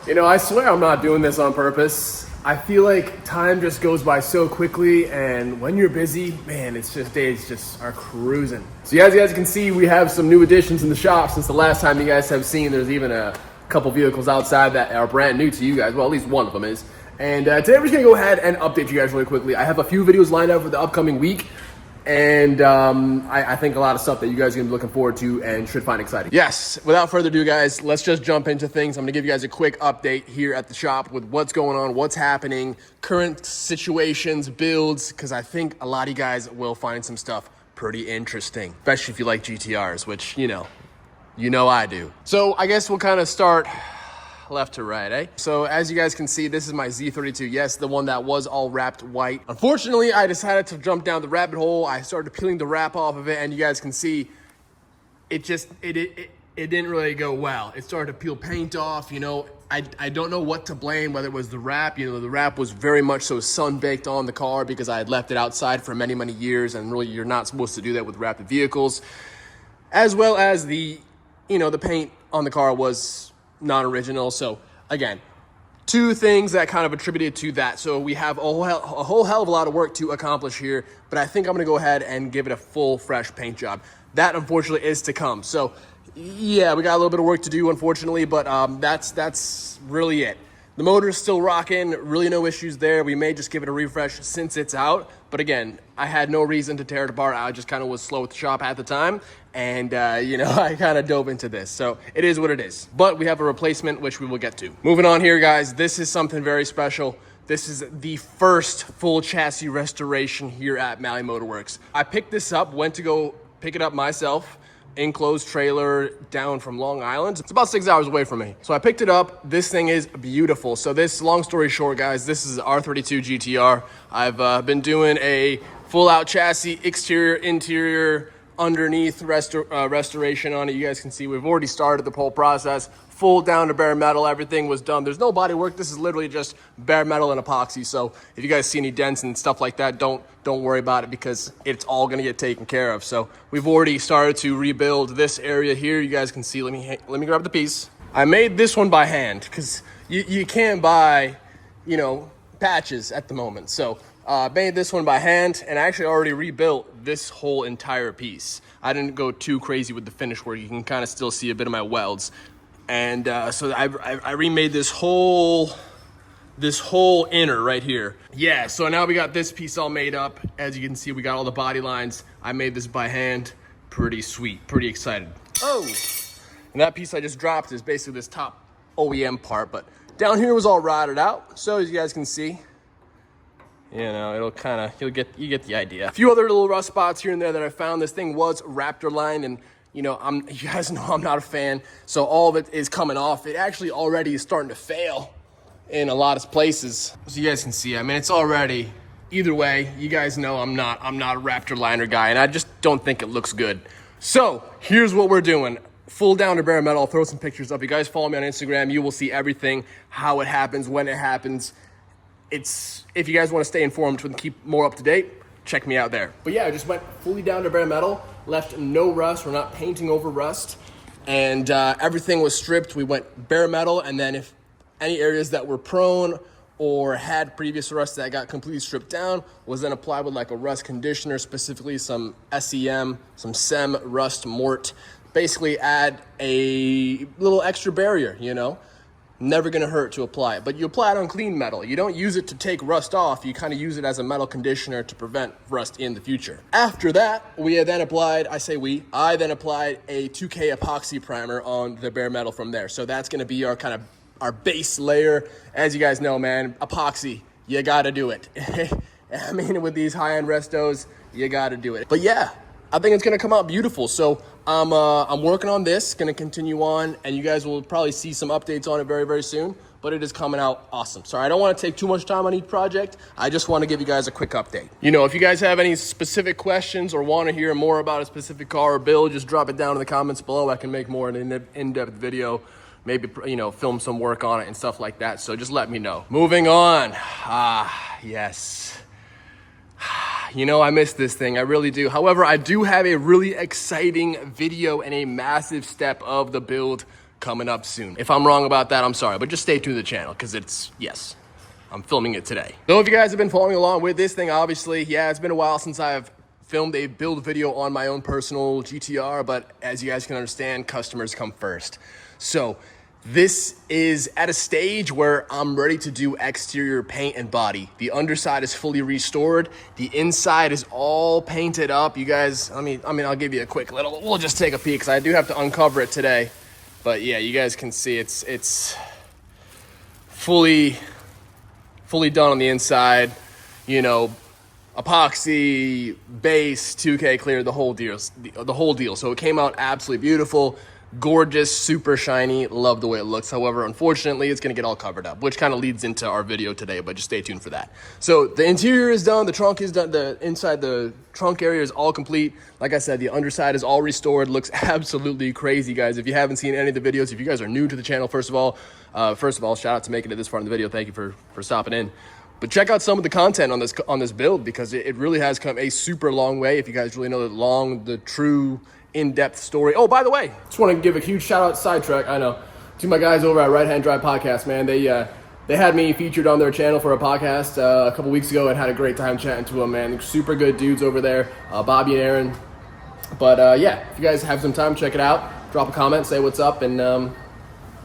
You know, I swear I'm not doing this on purpose. I feel like time just goes by so quickly, and when you're busy, man, it's just days just are cruising. So as you guys can see, we have some new additions in the shop since the last time you guys have seen. There's even a couple vehicles outside that are brand new to you guys. Well, at least one of them is. And today we're just gonna go ahead and update you guys really quickly. I have a few videos lined up for the upcoming week. And I think a lot of stuff that you guys are gonna be looking forward to and should find exciting. Yes, without further ado, guys, let's just jump into things. I'm gonna give you guys a quick update here at the shop with what's going on, what's happening, current situations, builds, because I think a lot of you guys will find some stuff pretty interesting, especially if you like GTRs, which, you know I do. So I guess we'll kind of start left to right, eh? So as you guys can see, this is my Z32. Yes, the one that was all wrapped white. Unfortunately, I decided to jump down the rabbit hole. I started peeling the wrap off of it, and you guys can see it didn't really go well. It started to peel paint off. I don't know what to blame, whether it was the wrap. The wrap was very much so sun-baked on the car because I had left it outside for many, many years, and really you're not supposed to do that with wrapped vehicles. As well as the paint on the car was non-original. So again, two things that kind of attributed to that. So we have a whole hell of a lot of work to accomplish here, but I think I'm gonna go ahead and give it a full fresh paint job. That unfortunately is to come. So yeah, we got a little bit of work to do, unfortunately, but that's really it. The motor is still rocking, really no issues there. We may just give it a refresh since it's out. But again, I had no reason to tear it apart. I just kind of was slow at the shop at the time. And, I kind of dove into this. So it is what it is. But we have a replacement, which we will get to. Moving on here, guys. This is something very special. This is the first full chassis restoration here at Mallimotorworks. I picked this up, went to go pick it up myself. Enclosed trailer down from Long Island. It's about 6 hours away from me. So I picked it up. This thing is beautiful. So this, long story short, guys, this is R32 GTR. I've been doing a full out chassis, exterior, interior, underneath restoration on it. You guys can see we've already started the whole process. Full down to bare metal, everything was done. There's no body work. This is literally just bare metal and epoxy. So if you guys see any dents and stuff like that, don't worry about it because it's all gonna get taken care of. So we've already started to rebuild this area here. You guys can see, let me grab the piece. I made this one by hand because you can't buy, patches at the moment. So made this one by hand, and I actually already rebuilt this whole entire piece. I didn't go too crazy with the finish work. You can kind of still see a bit of my welds. And so I remade this whole inner right here. Yeah, so now we got this piece all made up. As you can see, we got all the body lines. I made this by hand. Pretty sweet, pretty excited. Oh, and that piece I just dropped is basically this top OEM part, but down here was all rotted out. So as you guys can see, it'll kind of, you get the idea. A few other little rust spots here and there that I found. This thing was Raptor lined, and you guys know I'm not a fan, so all of it is coming off. It actually already is starting to fail in a lot of places. So you guys can see, it's already, either way, you guys know I'm not a Raptor liner guy, and I just don't think it looks good. So here's what we're doing. Full down to bare metal. I'll throw some pictures up. You guys follow me on Instagram. You will see everything, how it happens, when it happens. If you guys want to stay informed and keep more up to date, check me out there. But yeah, I just went fully down to bare metal, left no rust. We're not painting over rust, and everything was stripped. We went bare metal, and then if any areas that were prone or had previous rust that got completely stripped down was then applied with like a rust conditioner, specifically some SEM, some SEM rust mort. Basically add a little extra barrier, Never gonna hurt to apply it, but you apply it on clean metal. You don't use it to take rust off. You kind of use it as a metal conditioner to prevent rust in the future. After that, I then applied a 2K epoxy primer on the bare metal from there. So that's gonna be our base layer. As you guys know, man, epoxy, you gotta do it. With these high-end restos, you gotta do it. But yeah, I think it's gonna come out beautiful. So I'm working on this, gonna continue on, and you guys will probably see some updates on it very, very soon, but it is coming out awesome. Sorry, I don't wanna take too much time on each project. I just wanna give you guys a quick update. If you guys have any specific questions or wanna hear more about a specific car or build, just drop it down in the comments below. I can make more an in-depth video, maybe, film some work on it and stuff like that. So just let me know. Moving on. Yes. I miss this thing, I really do. However, I do have a really exciting video and a massive step of the build coming up soon. If I'm wrong about that, I'm sorry, but just stay tuned to the channel because yes, I'm filming it today. So if you guys have been following along with this thing, obviously, yeah, it's been a while since I've filmed a build video on my own personal GTR, but as you guys can understand, customers come first. So this is at a stage where I'm ready to do exterior paint and body. The underside is fully restored. The inside is all painted up. You guys, I'll give you a quick we'll just take a peek because I do have to uncover it today. But yeah, you guys can see it's fully done on the inside, you know, epoxy, base, 2K clear, the whole deal. So it came out absolutely beautiful, gorgeous, super shiny. Love the way it looks. However, unfortunately, it's gonna get all covered up, which kind of leads into our video today, but just stay tuned for that. So the interior is done, the trunk is done, the inside, the trunk area is all complete. Like I said, the underside is all restored. Looks absolutely crazy, guys. If you haven't seen any of the videos, if you guys are new to the channel, first of all, shout out to making it this far in the video. Thank you for stopping in. But check out some of the content on this build because it really has come a super long way. If you guys really know the true in-depth story. Oh, by the way, just want to give a huge shout out, sidetrack, I know, to my guys over at Right Hand Drive Podcast, man. They had me featured on their channel for a podcast a couple weeks ago and had a great time chatting to them, man. Super good dudes over there, Bobby and Aaron. But yeah, if you guys have some time, check it out. Drop a comment, say what's up, and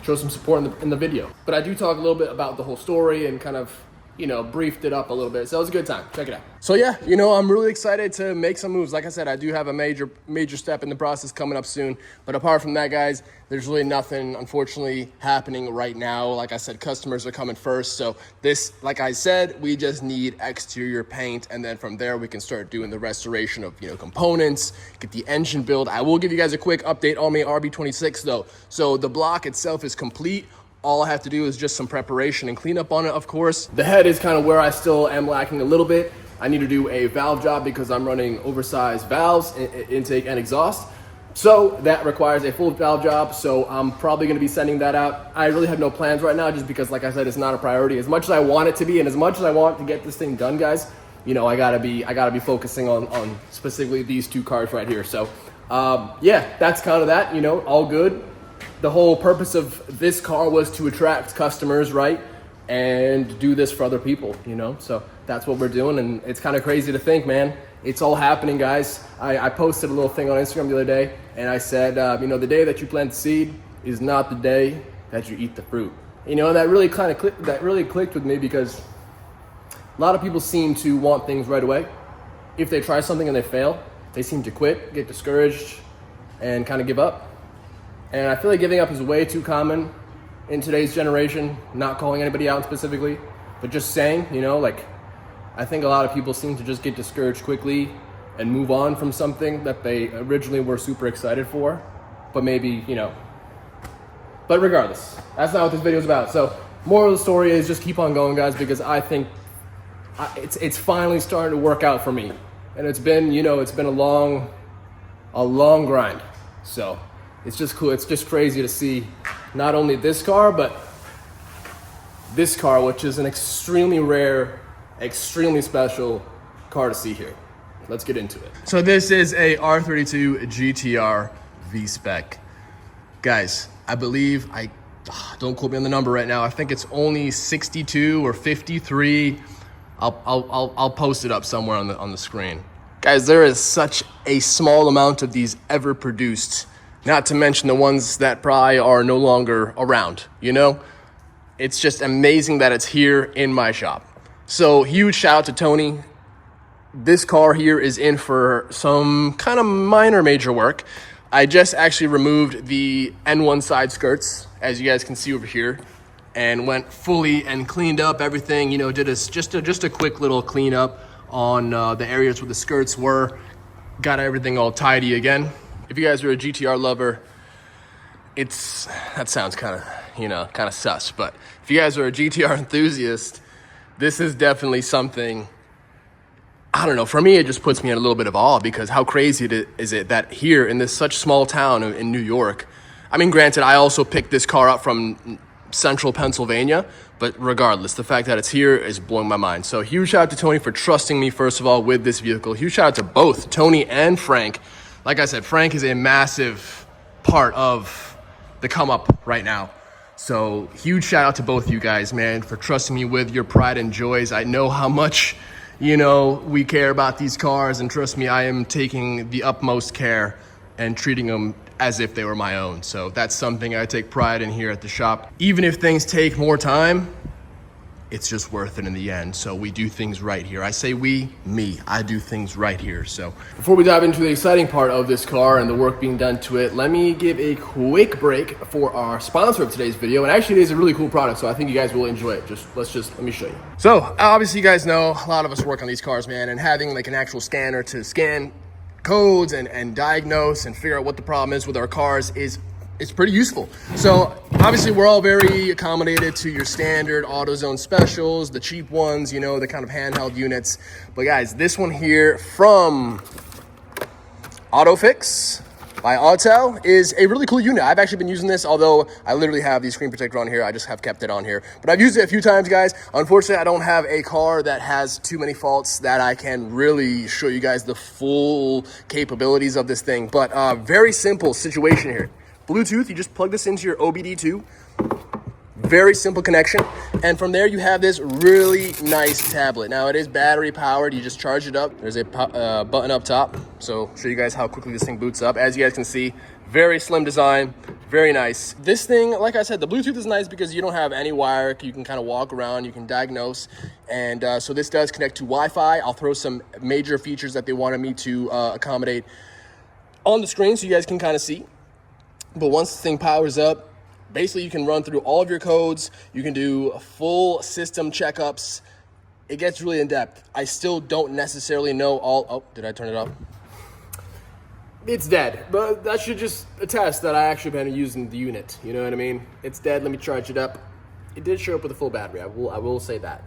show some support in the video. But I do talk a little bit about the whole story and kind of, you know, briefed it up a little bit. So it was a good time. Check it out. So yeah, you know, I'm really excited to make some moves. Like I said, I do have a major step in the process coming up soon. But apart from that, guys, there's really nothing, unfortunately, happening right now. Like I said, customers are coming first. So this, like I said, we just need exterior paint. And then from there, we can start doing the restoration of, you know, components, get the engine build. I will give you guys a quick update on my RB26 though. So the block itself is complete. All I have to do is just some preparation and cleanup on it, of course. The head is kind of where I still am lacking a little bit. I need to do a valve job because I'm running oversized valves, intake and exhaust. So that requires a full valve job. So I'm probably gonna be sending that out. I really have no plans right now just because, like I said, it's not a priority. As much as I want it to be and as much as I want to get this thing done, guys, you know, I gotta be focusing on specifically these two cars right here. So yeah, that's kind of that, you know, all good. The whole purpose of this car was to attract customers, right? And do this for other people, you know? So that's what we're doing. And it's kind of crazy to think, man, it's all happening, guys. I posted a little thing on Instagram the other day and I said, you know, the day that you plant the seed is not the day that you eat the fruit. You know, that really clicked with me because a lot of people seem to want things right away. If they try something and they fail, they seem to quit, get discouraged, and kind of give up. And I feel like giving up is way too common in today's generation, not calling anybody out specifically, but just saying, you know, like, I think a lot of people seem to just get discouraged quickly and move on from something that they originally were super excited for, but maybe, you know, but regardless, that's not what this video is about. So moral of the story is just keep on going, guys, because I think it's finally starting to work out for me. And it's been, you know, it's been a long grind. So it's just cool. It's just crazy to see not only this car, but this car, which is an extremely rare, extremely special car to see here. Let's get into it. So this is a R32 GTR Vspec. Guys, I believe, don't quote me on the number right now. I think it's only 62 or 53. I'll post it up somewhere on the screen. Guys, there is such a small amount of these ever produced. Not to mention the ones that probably are no longer around, you know? It's just amazing that it's here in my shop. So huge shout out to Tony. This car here is in for some kind of major work. I just actually removed the N1 side skirts, as you guys can see over here, and went fully and cleaned up everything, you know, did just a quick little cleanup on the areas where the skirts were, got everything all tidy again. If you guys are a GTR lover, that sounds kind of sus, but if you guys are a GTR enthusiast, this is definitely something, I don't know, for me, it just puts me in a little bit of awe because how crazy is it that here in this such small town in New York, I mean, granted, I also picked this car up from central Pennsylvania, but regardless, the fact that it's here is blowing my mind. So huge shout out to Tony for trusting me, first of all, with this vehicle. Huge shout out to both Tony and Frank. Like I said, Frank is a massive part of the come up right now. So huge shout out to both of you guys, man, for trusting me with your pride and joys. I know how much, you know, we care about these cars, and trust me, I am taking the utmost care and treating them as if they were my own. So that's something I take pride in here at the shop. Even if things take more time, it's just worth it in the end. So we do things right here. I say we, me, I do things right here. So before we dive into the exciting part of this car and the work being done to it, let me give a quick break for our sponsor of today's video. And actually it is a really cool product, so I think you guys will enjoy it. Let me show you. So obviously you guys know a lot of us work on these cars, man, and having like an actual scanner to scan codes and diagnose and figure out what the problem is with our cars is pretty useful. So obviously we're all very accommodated to your standard AutoZone specials, the cheap ones, you know, the kind of handheld units. But guys, this one here from AutoFix by Autel is a really cool unit. I've actually been using this, although I literally have the screen protector on here. I just have kept it on here. But I've used it a few times, guys. Unfortunately, I don't have a car that has too many faults that I can really show you guys the full capabilities of this thing. But very simple situation here. Bluetooth, you just plug this into your OBD2. Very simple connection. And from there, you have this really nice tablet. Now, it is battery powered. You just charge it up. There's a button up top. So I'll show you guys how quickly this thing boots up. As you guys can see, very slim design, very nice. This thing, like I said, the Bluetooth is nice because you don't have any wire. You can kind of walk around, you can diagnose. And so this does connect to Wi-Fi. I'll throw some major features that they wanted me to accommodate on the screen so you guys can kind of see. But once the thing powers up, basically you can run through all of your codes. You can do full system checkups. It gets really in depth. I still don't necessarily know all, oh, did I turn it off? It's dead, but that should just attest that I actually been using the unit. You know what I mean? It's dead, let me charge it up. It did show up with a full battery, I will say that.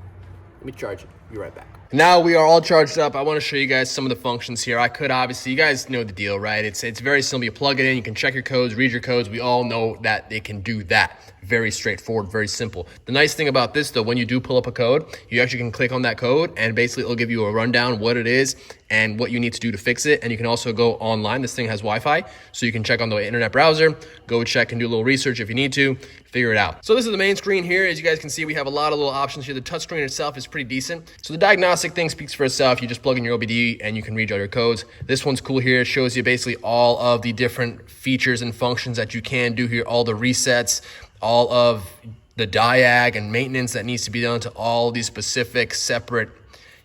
Let me charge it, be right back. Now we are all charged up. I want to show you guys some of the functions here. I could obviously, you guys know the deal, right? It's very simple. You plug it in, you can check your codes, read your codes. We all know that they can do that. Very straightforward, very simple. The nice thing about this though, when you do pull up a code, you actually can click on that code and basically it'll give you a rundown what it is and what you need to do to fix it. And you can also go online. This thing has Wi-Fi, so you can check on the internet browser, go check and do a little research if you need to, figure it out. So this is the main screen here. As you guys can see, we have a lot of little options here. The touchscreen itself is pretty decent. So the diagnostic thing speaks for itself. You just plug in your OBD and you can read all your codes. This one's cool here. It shows you basically all of the different features and functions that you can do here, all the resets, all of the diag and maintenance that needs to be done to all these specific separate,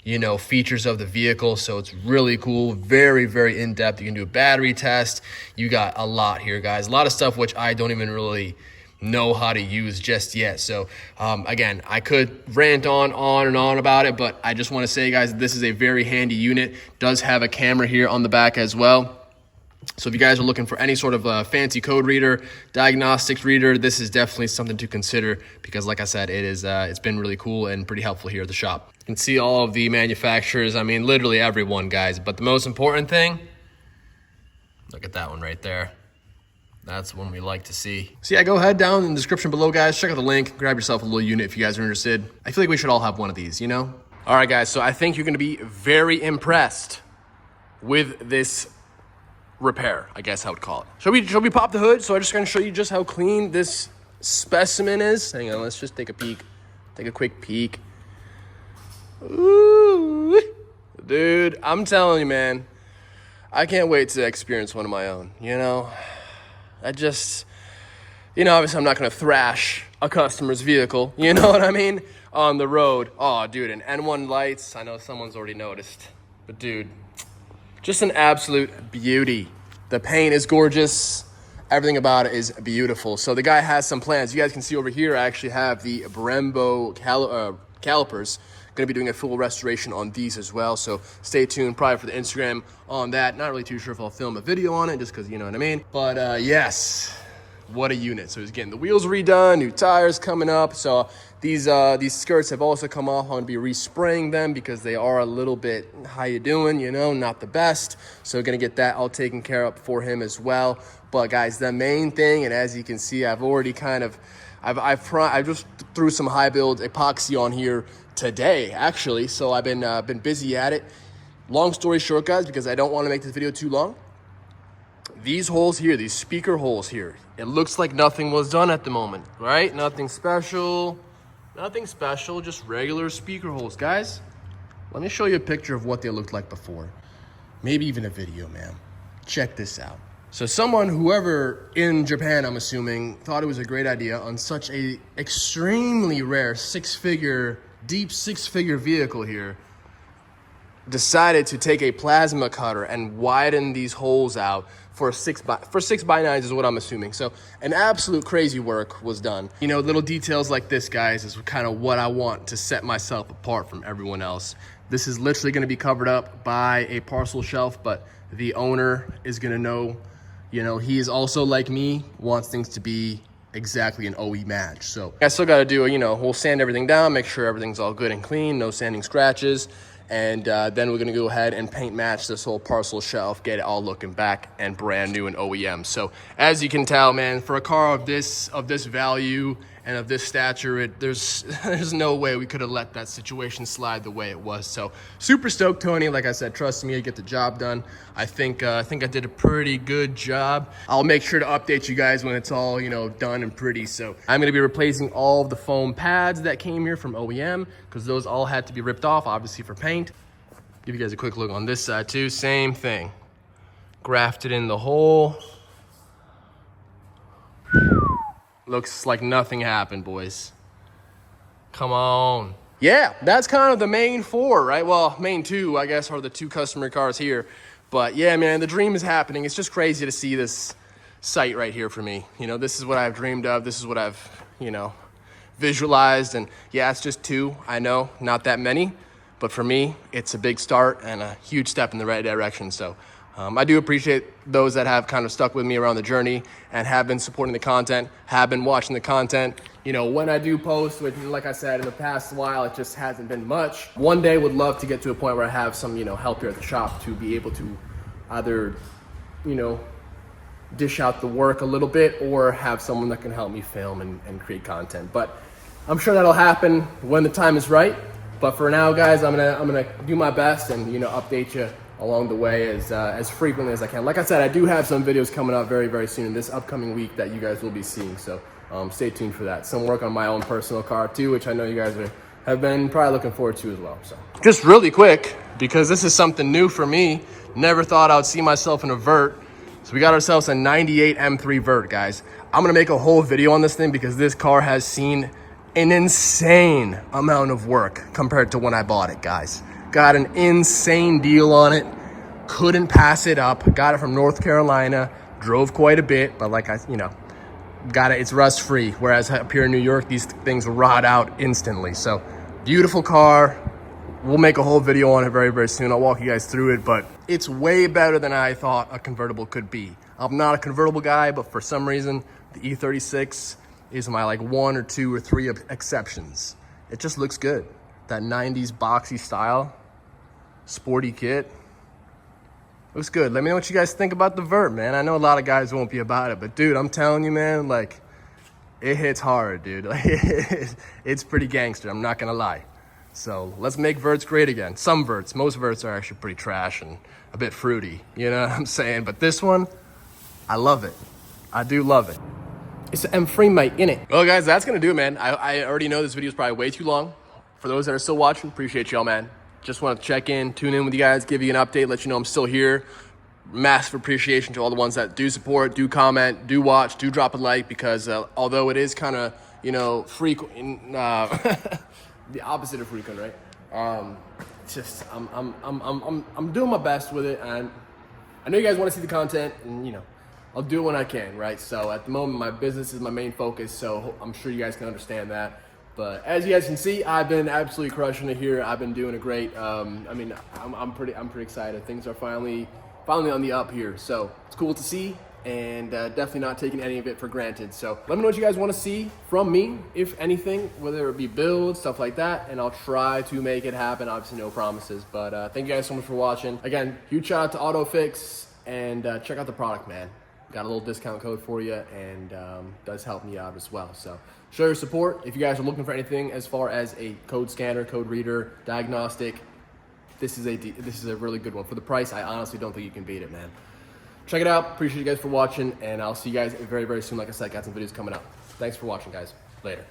you know, features of the vehicle. So it's really cool, very, very in-depth. You can do a battery test. You got a lot here, guys. A lot of stuff which I don't even really know how to use just yet. So again, I could rant on and on about it, but I just want to say, guys, this is a very handy unit. Does have a camera here on the back as well. So if you guys are looking for any sort of fancy code reader, diagnostics reader, this is definitely something to consider because, like I said, it's been really cool and pretty helpful here at the shop. You can see all of the manufacturers. I mean, literally everyone, guys. But the most important thing, look at that one right there. That's one we like to see. So yeah, go ahead down in the description below, guys. Check out the link. Grab yourself a little unit if you guys are interested. I feel like we should all have one of these, you know? All right, guys. So I think you're going to be very impressed with this repair, I guess I would call it. Shall we pop the hood? So I'm just going to show you just how clean this specimen is. Hang on, let's just take a peek. Take a quick peek. Ooh, dude, I'm telling you, man, I can't wait to experience one of my own, you know? Obviously I'm not going to thrash a customer's vehicle, you know what I mean, on the road. Oh, dude, and N1 lights, I know someone's already noticed, but dude, just an absolute beauty. The paint is gorgeous. Everything about it is beautiful. So the guy has some plans. You guys can see over here, I actually have the Brembo calipers. Going to be doing a full restoration on these as well. So stay tuned probably for the Instagram on that. Not really too sure if I'll film a video on it just because, you know what I mean. But yes, what a unit. So he's getting the wheels redone, new tires coming up. So these skirts have also come off. I'm going to be respraying them because they are a little bit, how you doing, you know, not the best. So we're going to get that all taken care of for him as well. But guys, the main thing, and as you can see, I've already kind of, I just threw some high build epoxy on here today, actually. So I've been busy at it. Long story short, guys, because I don't want to make this video too long. these holes here, these speaker holes here, it looks like nothing was done at the moment, right? Nothing special, just regular speaker holes. Guys, let me show you a picture of what they looked like before. Maybe even a video, man. Check this out. So whoever in Japan, I'm assuming, thought it was a great idea on such a extremely rare deep six figure vehicle here, decided to take a plasma cutter and widen these holes out for 6x9s is what I'm assuming. So an absolute crazy work was done. You know, little details like this, guys, is kind of what I want to set myself apart from everyone else. This is literally going to be covered up by a parcel shelf, but the owner is going to know, you know, he is also like me, wants things to be exactly an OE match. So I still got to do, you know, we'll sand everything down, make sure everything's all good and clean, no sanding scratches. And then we're gonna go ahead and paint match this whole parcel shelf, get it all looking back and brand new and OEM. So as you can tell, man, for a car of this value and of this stature, there's no way we could have let that situation slide the way it was. So super stoked, Tony. Like I said, trust me, I get the job done. I think I did a pretty good job. I'll make sure to update you guys when it's all, you know, done and pretty. So I'm gonna be replacing all of the foam pads that came here from OEM, because those all had to be ripped off, obviously, for paint. Give you guys a quick look on this side too, same thing. Grafted in the hole. Looks like nothing happened, boys. Come on. Yeah, that's kind of the main four, right? Well, main two, I guess, are the two customer cars here. But yeah, man, the dream is happening. It's just crazy to see this site right here for me. You know, this is what I've dreamed of. This is what I've, you know, visualized. And yeah, it's just two. I know, not that many. But for me, it's a big start and a huge step in the right direction. So I do appreciate those that have kind of stuck with me around the journey and have been supporting the content, have been watching the content. You know, when I do post, which, like I said, in the past while, it just hasn't been much. One day would love to get to a point where I have some, you know, help here at the shop to be able to either, you know, dish out the work a little bit or have someone that can help me film and create content. But I'm sure that'll happen when the time is right. But for now, guys, I'm gonna do my best and, you know, update you along the way as frequently as I can. Like I said, I do have some videos coming up very, very soon this upcoming week that you guys will be seeing. So stay tuned for that. Some work on my own personal car too, which I know you guys have been probably looking forward to as well. So just really quick, because this is something new for me. Never thought I would see myself in a vert. So we got ourselves a 98 M3 vert, guys. I'm gonna make a whole video on this thing because this car has seen an insane amount of work compared to when I bought it, guys. Got an insane deal on it. Couldn't pass it up. Got it from North Carolina. Drove quite a bit, but like you know, got it. It's rust free. Whereas up here in New York, these things rot out instantly. So beautiful car. We'll make a whole video on it very, very soon. I'll walk you guys through it, but it's way better than I thought a convertible could be. I'm not a convertible guy, but for some reason, the E36 is my like 1 or 2 or 3 exceptions. It just looks good. That 90s boxy style, sporty kit. Looks good. Let me know what you guys think about the vert, man. I know a lot of guys won't be about it, but dude, I'm telling you, man, like, it hits hard, dude. Like, it's pretty gangster, I'm not gonna lie. So let's make verts great again. Some verts, most verts are actually pretty trash and a bit fruity, you know what I'm saying? But this one, I love it. I do love it. It's an M3, mate, innit? Well, guys, that's gonna do it, man. I already know this video is probably way too long. For those that are still watching, appreciate y'all, man. Just want to check in, tune in with you guys, give you an update, let you know I'm still here. Massive appreciation to all the ones that do support, do comment, do watch, do drop a like, because although it is kind of, you know, frequent, the opposite of frequent, right? Just I'm doing my best with it, and I know you guys want to see the content, and you know, I'll do it when I can, right? So at the moment, my business is my main focus, so I'm sure you guys can understand that. But as you guys can see, I've been absolutely crushing it here. I've been doing a great. I mean, I'm pretty excited. Things are finally on the up here, so it's cool to see, and definitely not taking any of it for granted. So let me know what you guys want to see from me, if anything, whether it be builds, stuff like that, and I'll try to make it happen. Obviously, no promises, but thank you guys so much for watching. Again, huge shout out to AutoFix, and check out the product, man. Got a little discount code for you, and does help me out as well. So show your support. If you guys are looking for anything as far as a code scanner, code reader, diagnostic, this is a really good one. For the price, I honestly don't think you can beat it, man. check it out. Appreciate you guys for watching, and I'll see you guys very, very soon. Like I said, got some videos coming up. Thanks for watching, guys. Later.